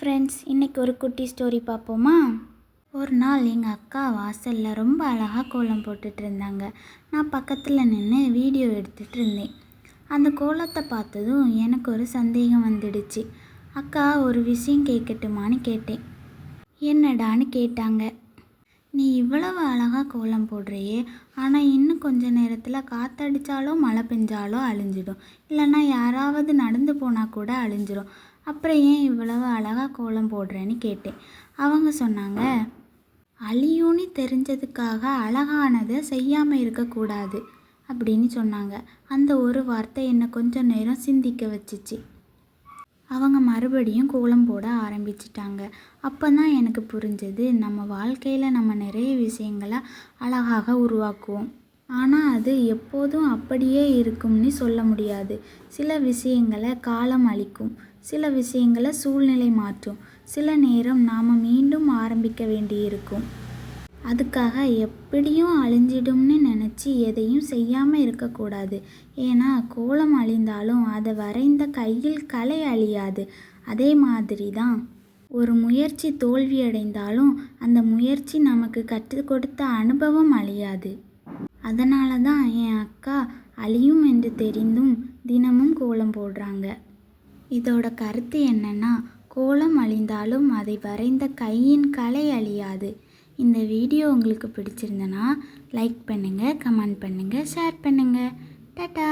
Friends, இன்றைக்கி ஒரு குட்டி ஸ்டோரி பார்ப்போமா? ஒரு நாள் எங்கள் அக்கா வாசலில் ரொம்ப அழகாக கோலம் போட்டுட்டு இருந்தாங்க. நான் பக்கத்தில் நின்று வீடியோ எடுத்துகிட்டு இருந்தேன். அந்த கோலத்தை பார்த்ததும் எனக்கு ஒரு சந்தேகம் வந்துடுச்சு. அக்கா, ஒரு விஷயம் கேட்கட்டுமான்னு கேட்டேன். என்னடான்னு கேட்டாங்க. நீ இவ்வளவு அழகாக கோலம் போடுறியே, ஆனால் இன்னும் கொஞ்ச நேரத்தில் காற்றடிச்சாலோ மழை பெஞ்சாலோ அழிஞ்சிடும், இல்லைன்னா யாராவது நடந்து போனால் கூட அழிஞ்சிடும். அப்புறம் ஏன் இவ்வளவு அழகாக கோலம் போடுறேன்னு கேட்டேன். அவங்க சொன்னாங்க, அழியும்னு தெரிஞ்சதுக்காக அழகானதை செய்யாமல் இருக்கக்கூடாது அப்படின்னு சொன்னாங்க. அந்த ஒரு வார்த்தை என்னை கொஞ்சம் நேரம் சிந்திக்க வச்சிச்சு. அவங்க மறுபடியும் கோலம் போட ஆரம்பிச்சிட்டாங்க. அப்போ தான் எனக்கு புரிஞ்சது, நம்ம வாழ்க்கையில் நம்ம நிறைய விஷயங்களை அழகாக உருவாக்குவோம். ஆனால் அது எப்போதும் அப்படியே இருக்கும்னு சொல்ல முடியாது. சில விஷயங்களை காலம் அழிக்கும், சில விஷயங்களை சூழ்நிலை மாற்றும், சில நேரம் நாம் மீண்டும் ஆரம்பிக்க வேண்டியிருக்கும். அதுக்காக எப்படியும் அழிஞ்சிடும்னு நினச்சி எதையும் செய்யாமல் இருக்கக்கூடாது. ஏன்னா கோலம் அழிந்தாலும் அதை வரைந்த கையில் கலை அழியாது. அதே மாதிரி தான் ஒரு முயற்சி தோல்வியடைந்தாலும் அந்த முயற்சி நமக்கு கற்றுக் கொடுத்த அனுபவம் அழியாது. அதனால தான் என் அக்கா அழியும் என்று தெரிந்தும் தினமும் கோலம் போடுறாங்க. இதோட கருத்து என்னன்னா, கோலம் அழிந்தாலும் அதை வரைந்த கையின் கலை அழியாது. இந்த வீடியோ உங்களுக்கு பிடிச்சிருந்தனா லைக் பண்ணுங்கள், கமெண்ட் பண்ணுங்கள், ஷேர் பண்ணுங்கள். டாடா.